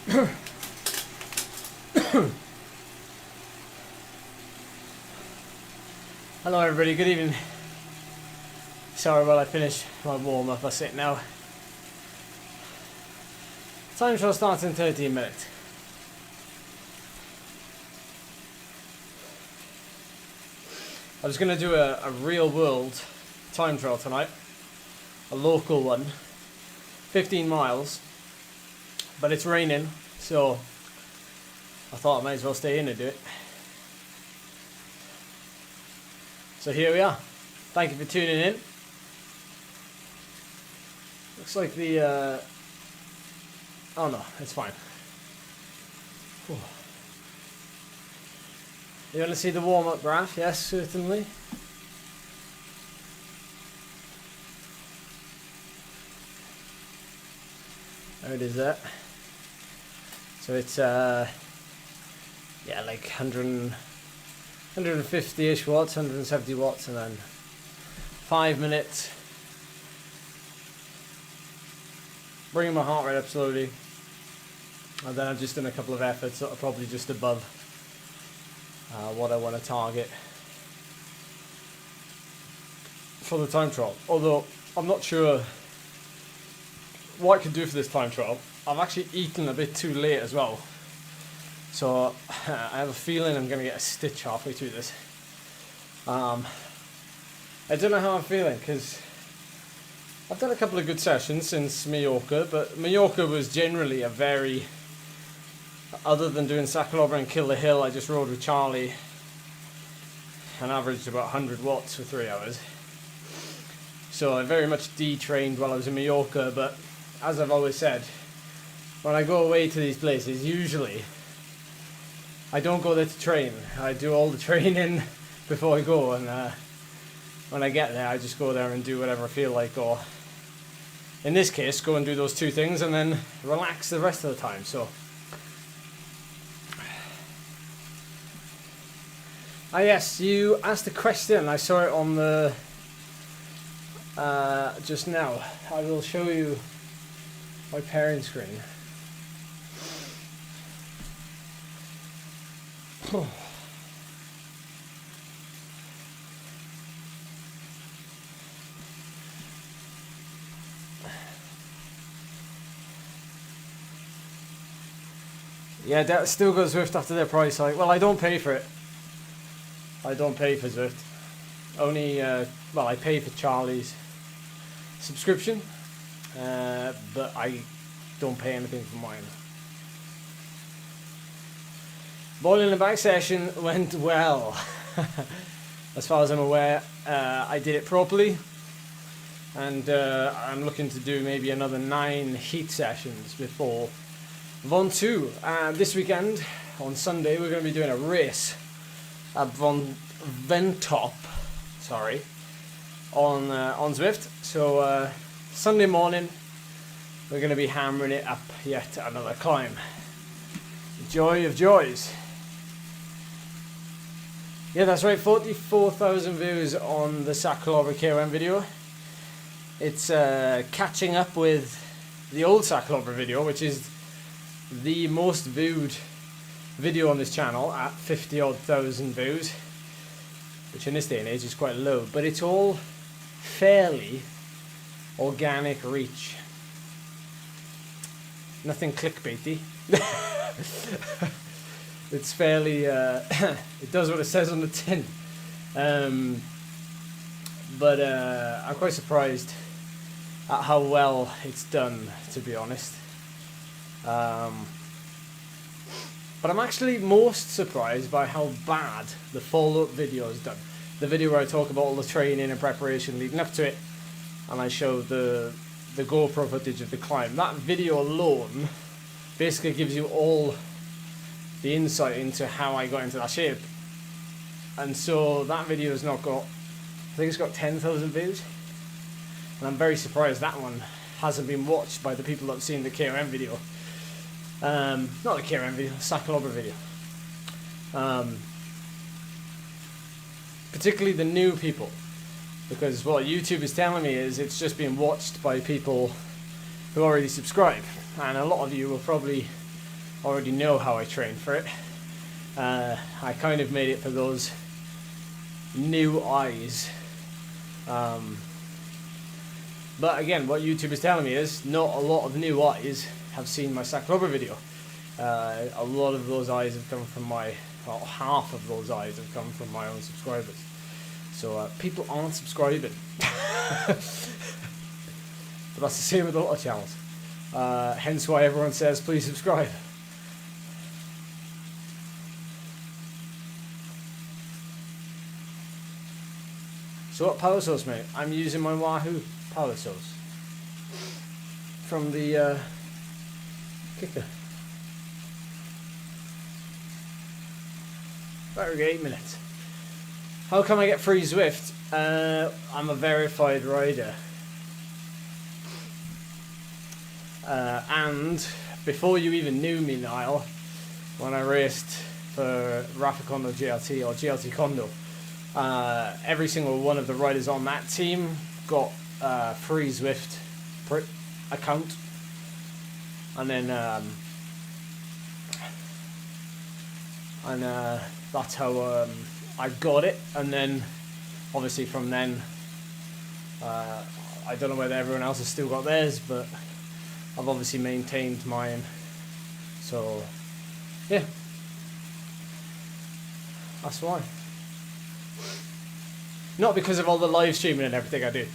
Hello everybody, good evening. Sorry while I finish my warm up, that's it now. Time trial starts in 13 minutes. I was going to do a real world time trial tonight. A local one. 15 miles. But it's raining, so I thought I might as well stay in and do it. So here we are. Thank you for tuning in. Looks like the oh no, it's fine. Whew. You want to see the warm-up graph? Yes, certainly. There it is there. So it's yeah, like 150-ish watts, 170 watts, and then 5 minutes. Bringing my heart rate up slowly. And then I've just done a couple of efforts that are probably just above what I want to target for the time trial. Although I'm not sure what I can do for this time trial. I've actually eaten a bit too late as well. So I have a feeling I'm going to get a stitch halfway through this. I don't know how I'm feeling because I've done a couple of good sessions since Mallorca, but Mallorca was generally a very, other than doing Sacalobra and Kill the Hill, I just rode with Charlie and averaged about 100 watts for 3 hours. So I very much detrained while I was in Mallorca, but as I've always said, when I go away to these places, usually I don't go there to train. I do all the training before I go, and when I get there I just go there and do whatever I feel like, or in this case go and do those two things and then relax the rest of the time. So yes, you asked a question, I saw it on the just now. I will show you my pairing screen. Yeah, that still goes Zwift after their price hike. Well, I don't pay for it. I don't pay for Zwift. Only, well, I pay for Charlie's subscription, but I don't pay anything for mine. Ball in the bag session went well. As far as I'm aware, I did it properly, and I'm looking to do maybe another 9 heat sessions before Von 2. This weekend, on Sunday, we're going to be doing a race at Ventop, sorry, on Zwift. So Sunday morning, we're going to be hammering it up yet another climb. Joy of joys. Yeah, that's right, 44,000 views on the Sacalobra KOM video. It's catching up with the old Sacalobra video, which is the most viewed video on this channel at 50-odd thousand views, which in this day and age is quite low, but it's all fairly organic reach. Nothing clickbaity. It's fairly, it does what it says on the tin. But I'm quite surprised at how well it's done, to be honest. But I'm actually most surprised by how bad the follow-up video is done. The video where I talk about all the training and preparation leading up to it, and I show the GoPro footage of the climb. That video alone basically gives you all the insight into how I got into that shape. And so that video has not got, I think it's got 10,000 views. And I'm very surprised that one hasn't been watched by the people that have seen the KOM video. Not the KOM video, the Sacalobra video. Particularly the new people. Because what YouTube is telling me is it's just being watched by people who already subscribe. And a lot of you will probably already know how I train for it. I kind of made it for those new eyes. But again, what YouTube is telling me is not a lot of new eyes have seen my Cyclober video. A lot of those eyes have come from well, half of those eyes have come from my own subscribers. So people aren't subscribing. But that's the same with a lot of channels. Hence why everyone says please subscribe. So what power source, mate? I'm using my Wahoo power source from the Kickr. Battery 8 minutes. How can I get free Zwift? I'm a verified rider. And before you even knew me, Niall, when I raced for Rafa Kondo GLT or GLT Kondo, every single one of the riders on that team got a free Zwift account. And then that's how I got it. And then obviously from then I don't know whether everyone else has still got theirs, but I've obviously maintained mine. So yeah, that's why. Not because of all the live streaming and everything I do.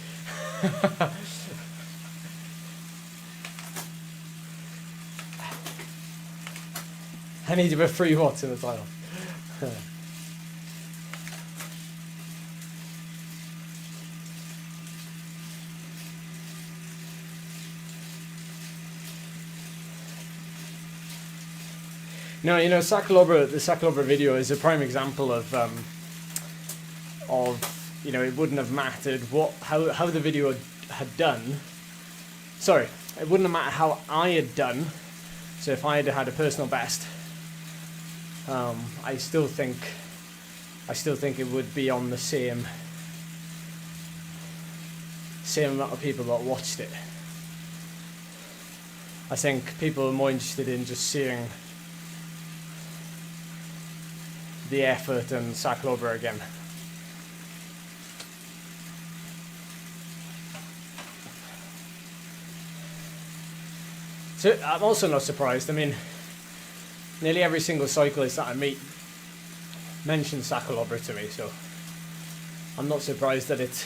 I need to put 3 watts in the title. No, you know, the Cyclober video is a prime example of you know, it wouldn't have mattered how the video had done. Sorry, it wouldn't have mattered how I had done. So if I had had a personal best, I still think it would be on the same amount of people that watched it. I think people are more interested in just seeing the effort and Cyclober again. So I'm also not surprised. I mean, nearly every single cyclist that I meet mentions Cyclober to me, so I'm not surprised that it's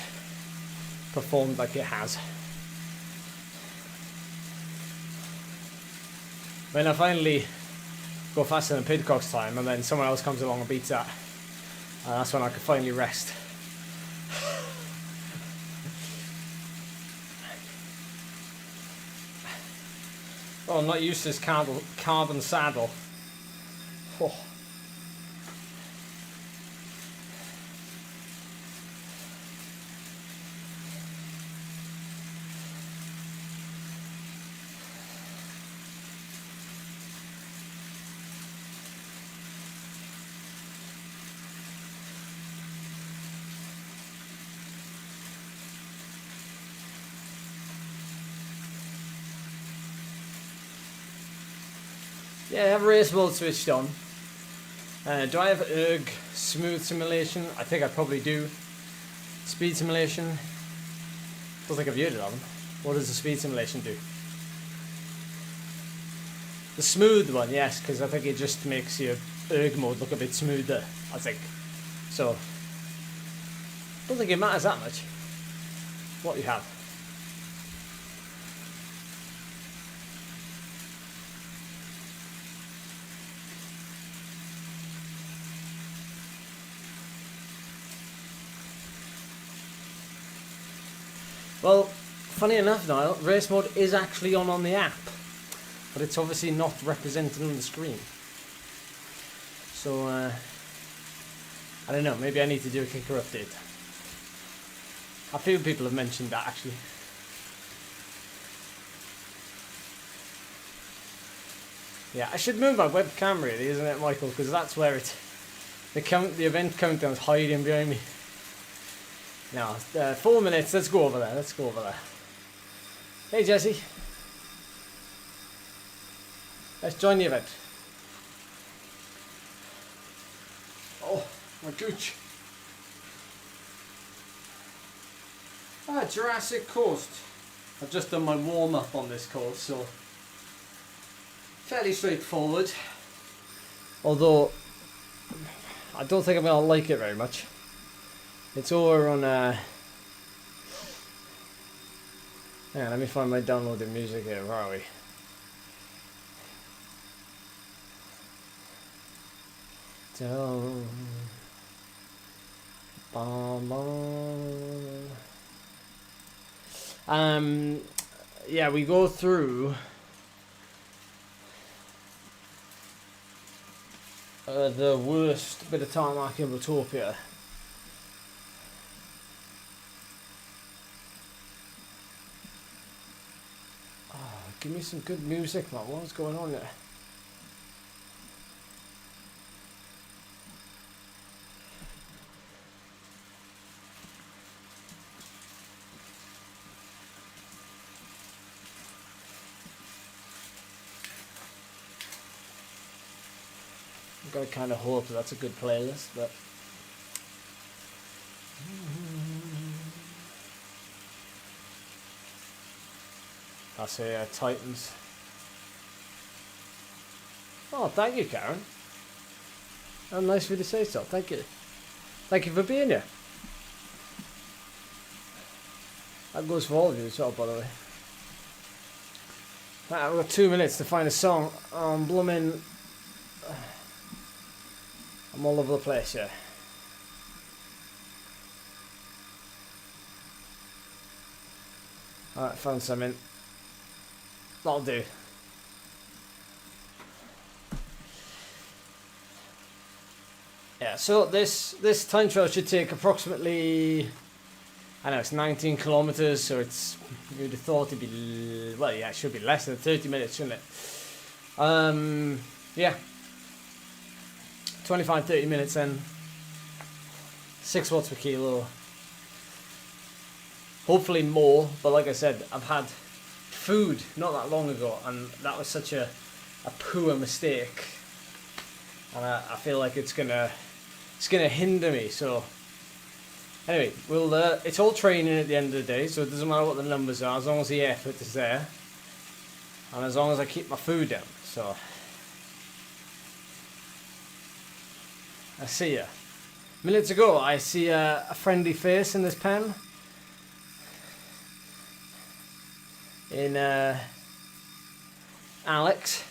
performed like it has. When I finally go faster than Pidcock's time and then someone else comes along and beats that, that's when I can finally rest. Oh, I'm not used to this carbon saddle. Oh. Yeah, I have race mode switched on. Do I have erg smooth simulation? I think I probably do. Speed simulation? Don't think I've used it on them. What does the speed simulation do? The smooth one, yes, because I think it just makes your erg mode look a bit smoother, I think. So, don't think it matters that much what you have. Well, funny enough, Niall, race mode is actually on the app, but it's obviously not represented on the screen. So, I don't know, maybe I need to do a Kickr update. A few people have mentioned that, actually. Yeah, I should move my webcam, really, isn't it, Michael? Because that's where the event countdown is hiding behind me. Now, 4 minutes, let's go over there, Hey Jesse. Let's join the event. My gooch. Jurassic course. I've just done my warm-up on this course, so fairly straightforward. Although I don't think I'm gonna like it very much. It's over on yeah, let me find my downloaded music here. Where are we? Yeah, we go through the worst bit of tarmac in Utopia. Oh, give me some good music, man. What's going on there? I kind of hope that's a good playlist, but that's Titans. Oh, thank you, Karen. Oh, nice of you to say so. Thank you. Thank you for being here. That goes for all of you as well, by the way. Right, we've got 2 minutes to find a song. Blooming. I'm all over the place here. Alright, found something. That'll do. Yeah, so this time trial should take approximately, I know it's 19 kilometers, so it's, you'd have thought it'd be, well, yeah, it should be less than 30 minutes, shouldn't it? Yeah. 25-30 minutes then. 6 watts per kilo. Hopefully more, but like I said, I've had food not that long ago, and that was such a poor mistake. And I feel like it's gonna hinder me. So anyway, we'll it's all training at the end of the day, so it doesn't matter what the numbers are as long as the effort is there, and as long as I keep my food down. So I see ya. Minutes ago, I see a friendly face in this pen. In Alex.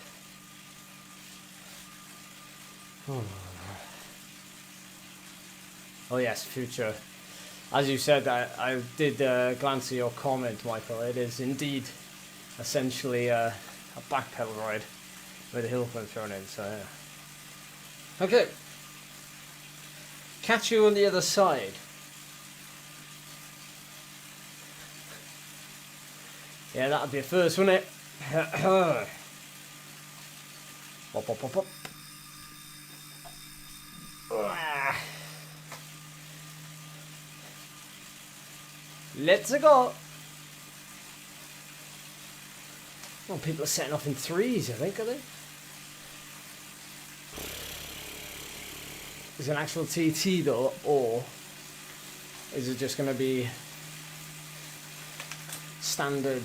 Oh yes, future. As you said, I did glance at your comment, Michael. It is indeed essentially a backpedal ride with a hill climb thrown in. So yeah. Okay. Catch you on the other side. Yeah, that'll be a first, wouldn't it? Pop, pop, pop, pop. Let's go. Well, people are setting off in threes, I think, are they? Is it an actual TT though, or is it just going to be standard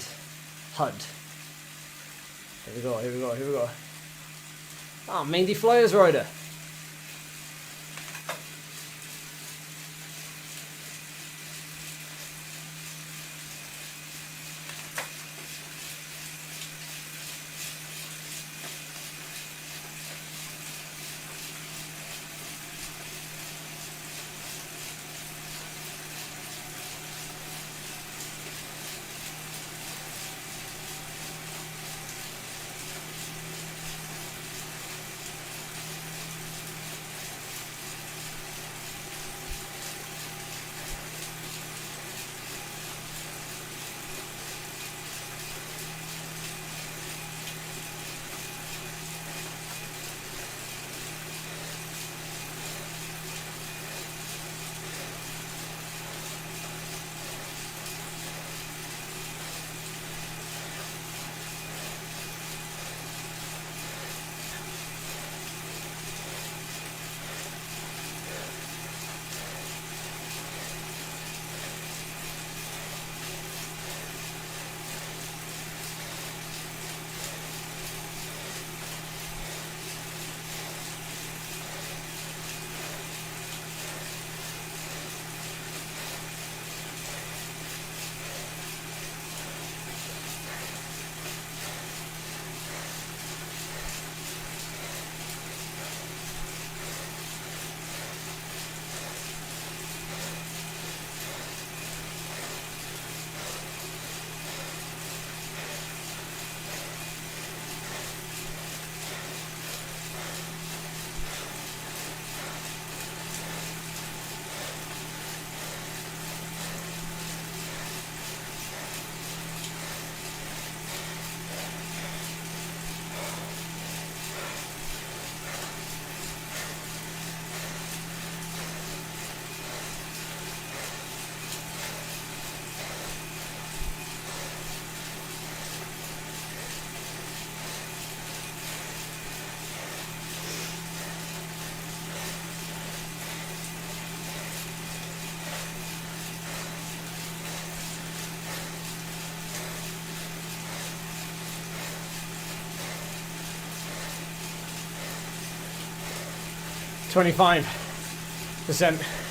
HUD? Here we go, here we go, here we go. Ah, Mandy Flyers rider. 25%.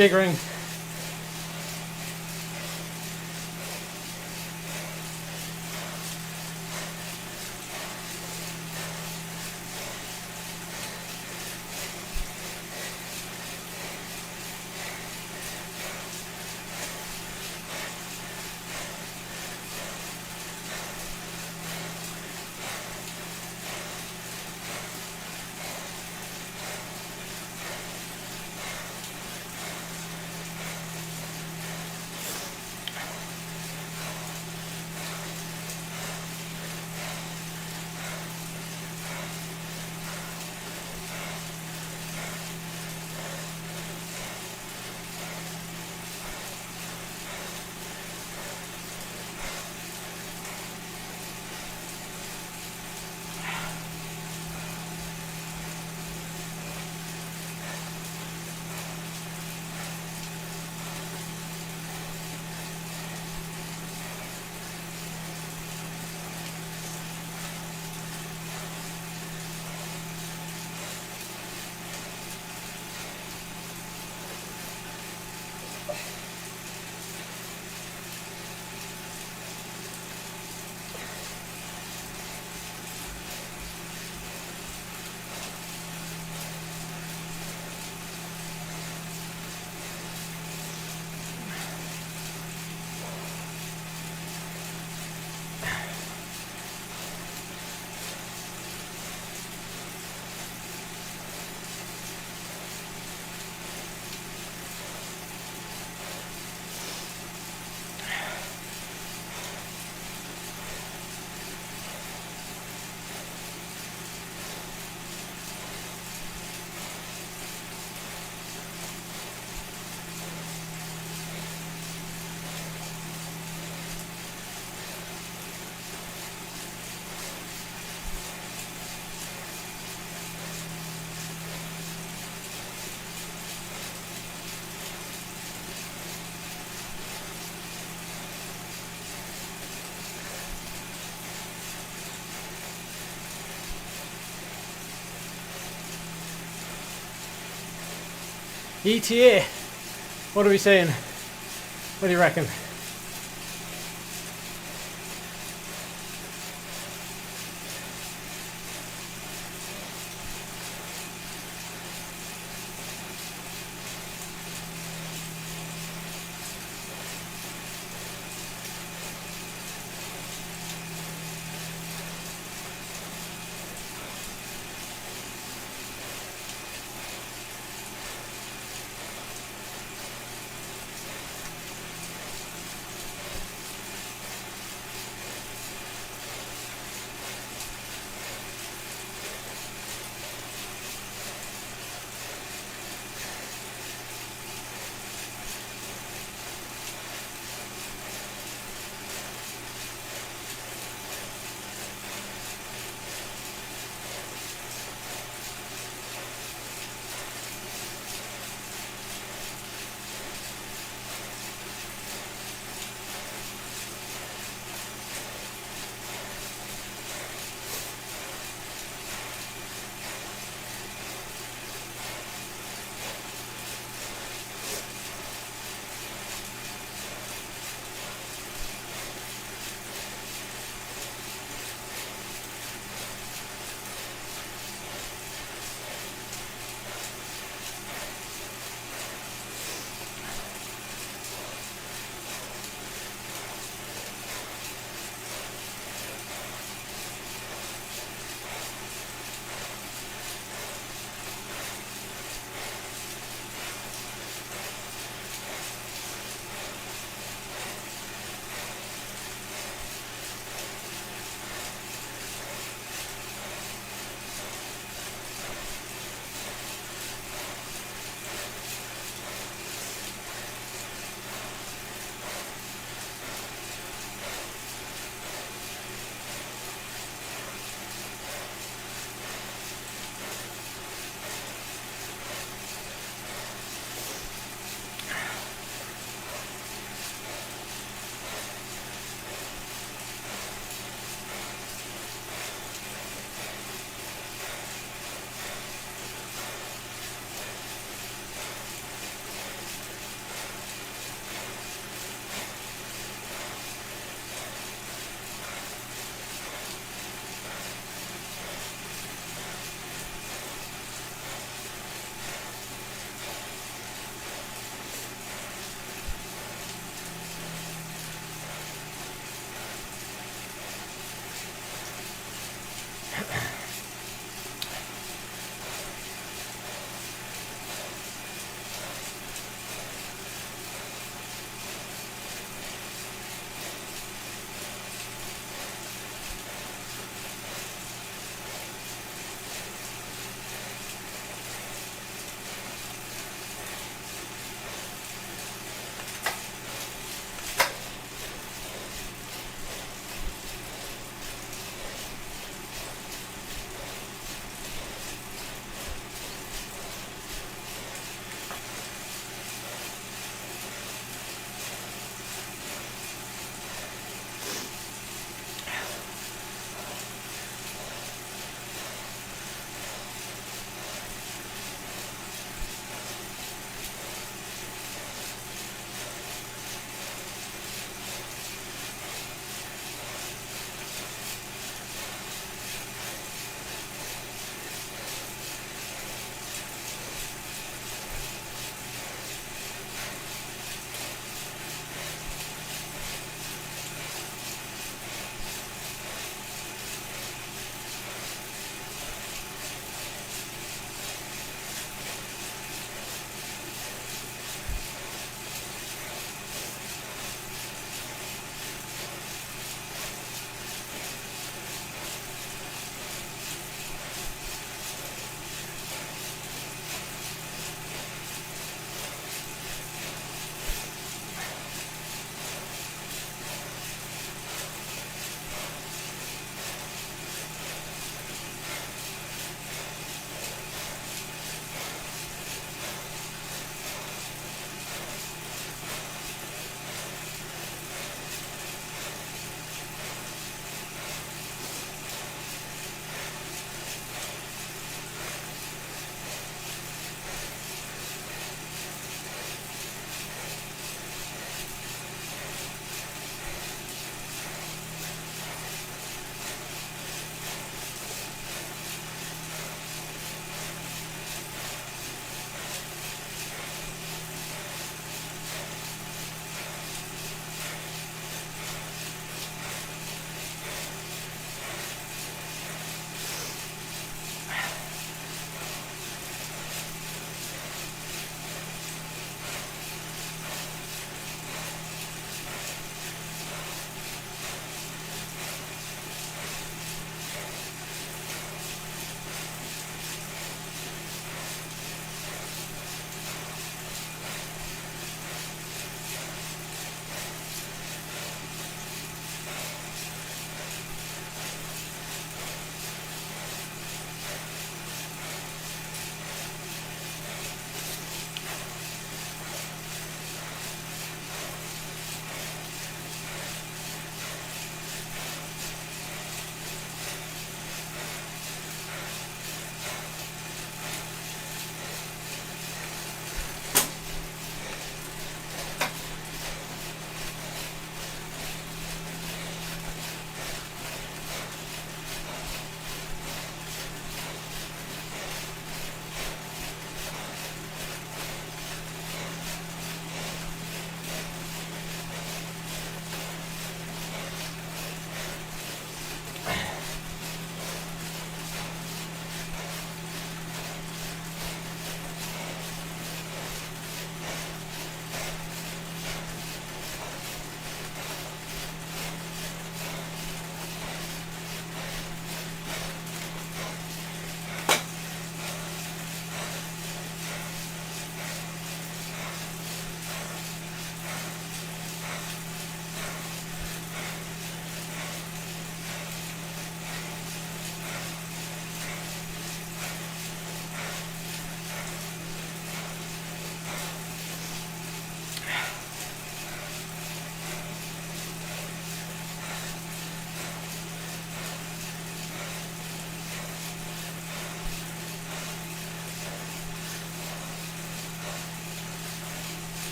Big ring. ETA. What are we saying? What do you reckon?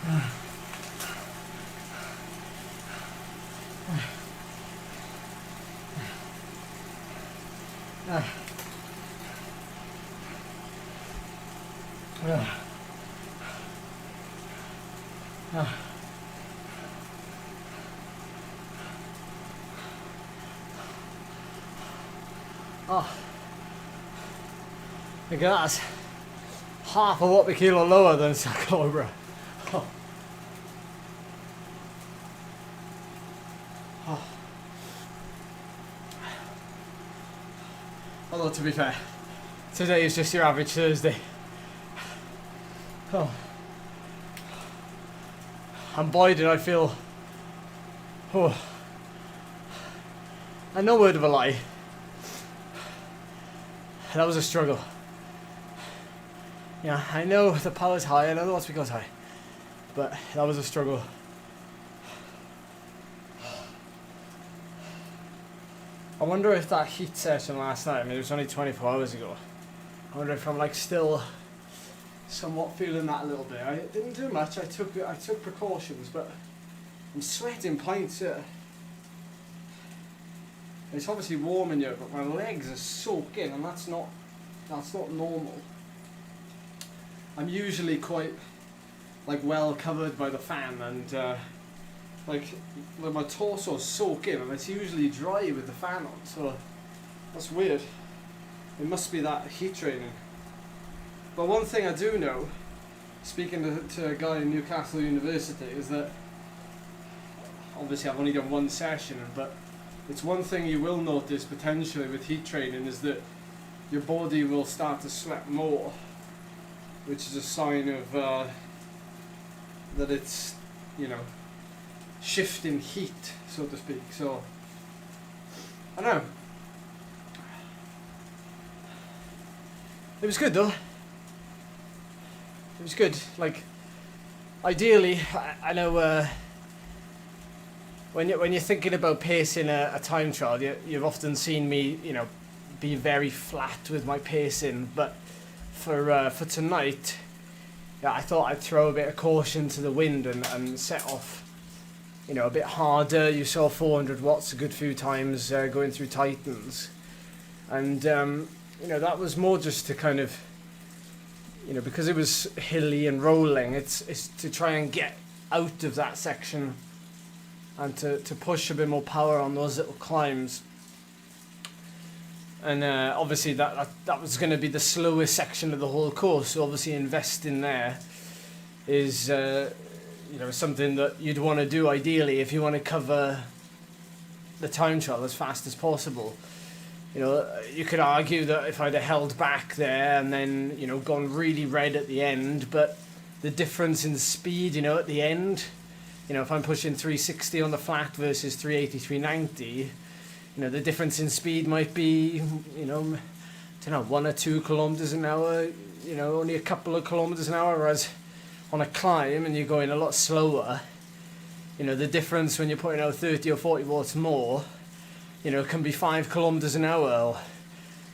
Oh, look at that. That's half a watt per kilo lower than Sacalobra. Oh. Oh. Although to be fair, today is just your average Thursday. Oh. And boy did I feel, oh, and no word of a lie, that was a struggle. Yeah, I know the power's high, I know the watts per kilo's high, but that was a struggle. I wonder if that heat session last night, I mean it was only 24 hours ago, I wonder if I'm like still somewhat feeling that a little bit. I didn't do much, I took precautions, but I'm sweating pints here. It's obviously warm in here, but my legs are soaking, and that's not normal. I'm usually quite like well covered by the fan, and like my torso's soaking, and it's usually dry with the fan on, so that's weird. It must be that heat training. But one thing I do know, speaking to a guy in Newcastle University, is that obviously I've only done one session, but it's one thing you will notice potentially with heat training is that your body will start to sweat more, which is a sign of that it's, you know, shifting heat, so to speak. So I don't know. It was good though. It was good. Like, ideally, I know when you're thinking about pacing a time trial, you've often seen me, you know, be very flat with my pacing. But for tonight, yeah, I thought I'd throw a bit of caution to the wind and set off, you know, a bit harder. You saw 400 watts a good few times going through Titans, and you know, that was more just to kind of, you know, because it was hilly and rolling, it's to try and get out of that section and to push a bit more power on those little climbs. And obviously that was going to be the slowest section of the whole course, so obviously investing there is you know, something that you'd want to do ideally if you want to cover the time trial as fast as possible. You know, you could argue that if I'd have held back there and then, you know, gone really red at the end, but the difference in speed, you know, at the end, you know, if I'm pushing 360 on the flat versus 380, 390, you know, the difference in speed might be, you know, I don't know, 1 or 2 kilometers an hour, you know, only a couple of kilometers an hour, whereas on a climb and you're going a lot slower, you know, the difference when you're putting out 30 or 40 watts more, you know, can be 5 kilometers an hour,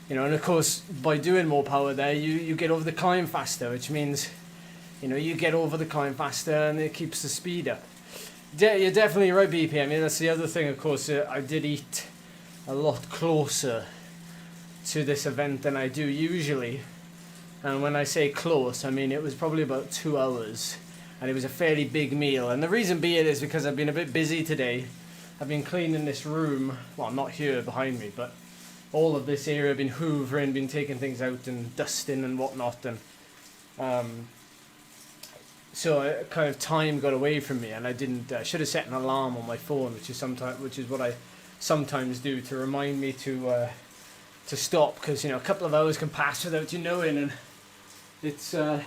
you know, and of course by doing more power there, you get over the climb faster, which means, you know, you get over the climb faster and it keeps the speed up. You're definitely right, BP. I mean, that's the other thing, of course, I did eat a lot closer to this event than I do usually, and when I say close, I mean it was probably about 2 hours, and it was a fairly big meal, and the reason being is because I've been a bit busy today. I've been cleaning this room, well, not here behind me, but all of this area, I've been hoovering, been taking things out and dusting and whatnot, and so kind of time got away from me, and I didn't. Should have set an alarm on my phone, which is what I sometimes do to remind me to stop, because, you know, a couple of hours can pass without you knowing, and it's and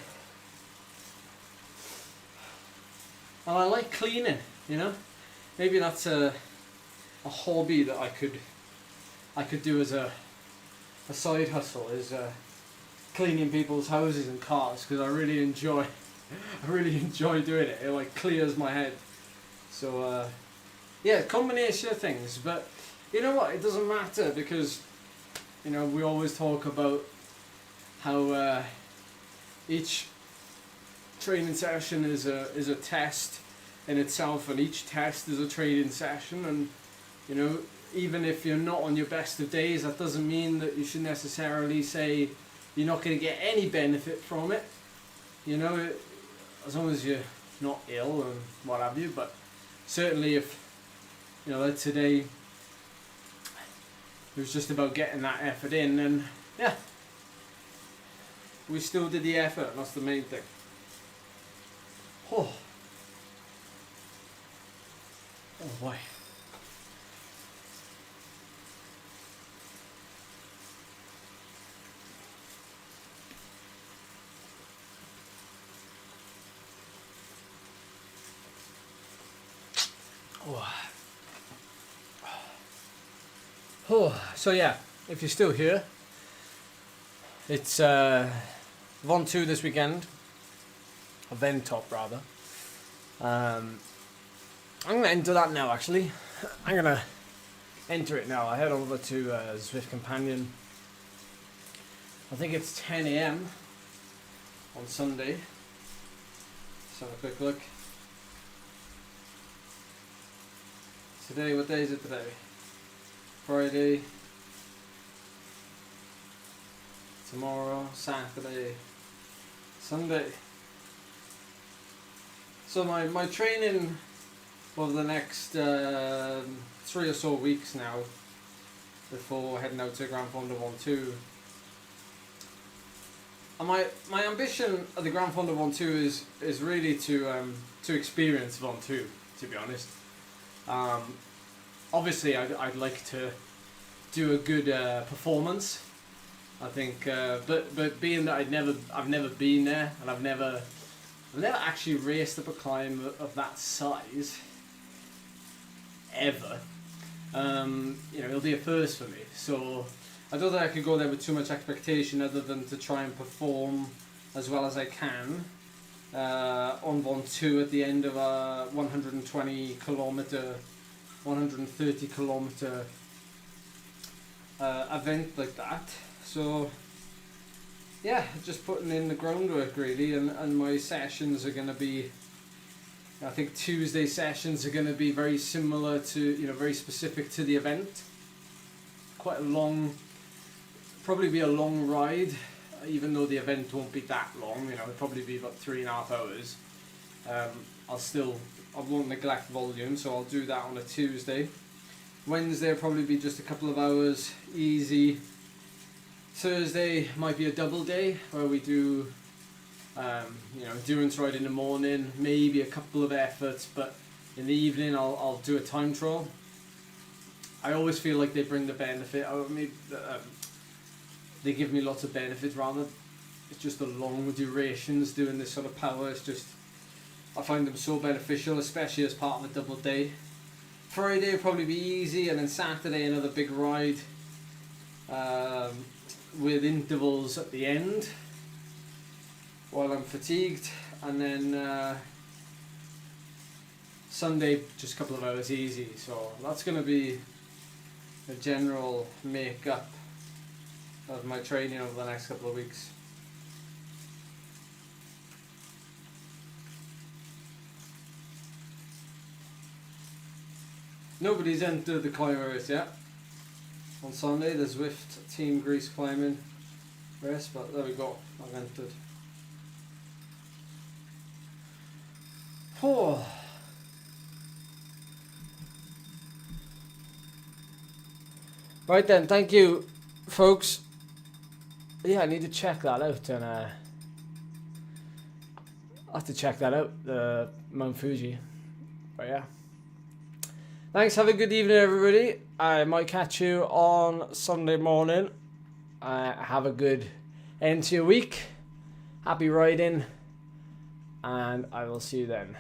I like cleaning, you know. Maybe that's a hobby that I could do as a side hustle, is cleaning people's houses and cars, because I really enjoy doing it. It like clears my head. So yeah, combination of things. But you know what? It doesn't matter, because, you know, we always talk about how each training session is a test in itself, and each test is a training session. And you know, even if you're not on your best of days, that doesn't mean that you should necessarily say you're not going to get any benefit from it. You know, as long as you're not ill and what have you. But certainly, if you know that today it was just about getting that effort in, and yeah, we still did the effort, and that's the main thing. Oh, oh boy. Oh, so yeah, if you're still here, it's Von 2 this weekend, event top rather. I'm going to enter that now actually. I'm going to enter it now. I head over to Zwift Companion. I think it's 10 AM on Sunday. Let's have a quick look. Today, what day is it today? Friday. Tomorrow, Saturday, Sunday. So my training over the next 3 or so weeks now, before heading out to Grand Fonda 1-2. And my ambition at the Grand Fonda 1-2 is really to experience 1-2, to be honest. Obviously, I'd like to do a good performance. I think, but being that I've never been there, and I've never actually raced up a climb of that size ever. You know, it'll be a first for me. So I don't think I could go there with too much expectation, other than to try and perform as well as I can on 1-2 at the end of a 120 kilometer. 130 kilometer event like that. So yeah, just putting in the groundwork really, and my sessions are going to be, I think Tuesday sessions are going to be very similar to, you know, very specific to the event. Quite a long, probably be a long ride, even though the event won't be that long, you know, it'll probably be about 3.5 hours. I won't neglect volume, so I'll do that on a Tuesday. Wednesday will probably be just a couple of hours, easy. Thursday might be a double day, where we do you know, endurance ride in the morning, maybe a couple of efforts, but in the evening I'll do a time trial. I always feel like they bring the benefit. I mean, they give me lots of benefits rather. It's just the long durations doing this sort of power. It's just, I find them so beneficial, especially as part of a double day. Friday will probably be easy, and then Saturday another big ride with intervals at the end while I'm fatigued, and then Sunday just a couple of hours easy. So that's going to be a general make-up of my training over the next couple of weeks. Nobody's entered the climber race yet. On Sunday, the Zwift Team Greece climbing race, but there we go, I've entered. Oh. Right then, thank you, folks. Yeah, I need to check that out, and I have to check that out, the Mount Fuji. But yeah. Thanks, have a good evening everybody. I might catch you on Sunday morning. Have a good end to your week. Happy riding. And I will see you then.